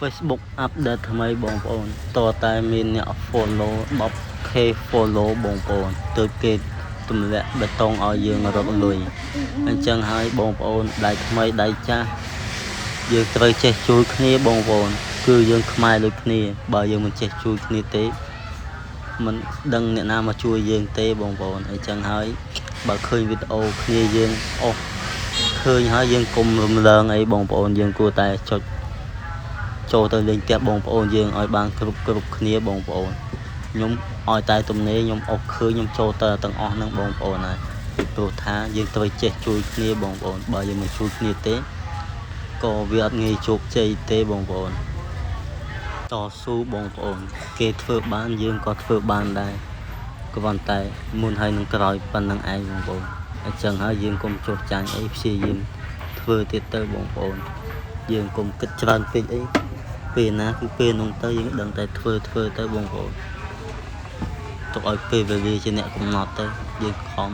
Facebook update ថ្មីបងប្អូនតតែមានអ្នក follow 10k follow បងប្អូនទើបគេទម្លាក់បេតុងឲ្យយើងរកលុយអញ្ចឹងហើយបងប្អូនដៃថ្មីដៃចាស់យើងត្រូវចេះជួយគ្នាបងប្អូនគឺយើងខ្មែរដូចគ្នាបើយើងមិនចេះជួយគ្នាទេមិនដឹងអ្នកណាមកជួយយើងទេបងប្អូនអញ្ចឹងហើយបើឃើញវីដេអូគ្នាយើងអស់ឃើញហើយយើងកុំរំលងអីបងប្អូនយើងគួរតែចុចចូលទៅលេងផ្ទះបងប្អូនយើងឲ្យបានគ្រប់គ្នាបងប្អូនខ្ញុំឲ្យតែទំនេរខ្ញុំអស់ឃើញខ្ញុំចូលទៅទាំងអស់ហ្នឹងបងប្អូនហើយពីព្រោះថាយើងត្រូវចេះជួយគ្នាបងប្អូនបើយើងមិនជួយគ្នាទេក៏វាអត់ងាយជោគជ័យទេបងប្អូនតស៊ូបងប្អូនគេធ្វើបានយើងក៏ធ្វើបានដែរគ្រាន់តែមុនហើយនឹងក្រោយប៉ុណ្្នឹងឯងបងប្អូនអញ្ចឹងហើយយើងកុំចោះចាញ់អីព្យាយាមធ្វើទៀតទៅបងប្អូនយើងកុំគិតច្រើនពេកអីពេលណាគឺពេលនោះទៅយើងដឹងតែធ្វើទៅបងប្អូនទុកឲ្យពេលវេលាជាអ្នកកំណត់ទៅយើងខំ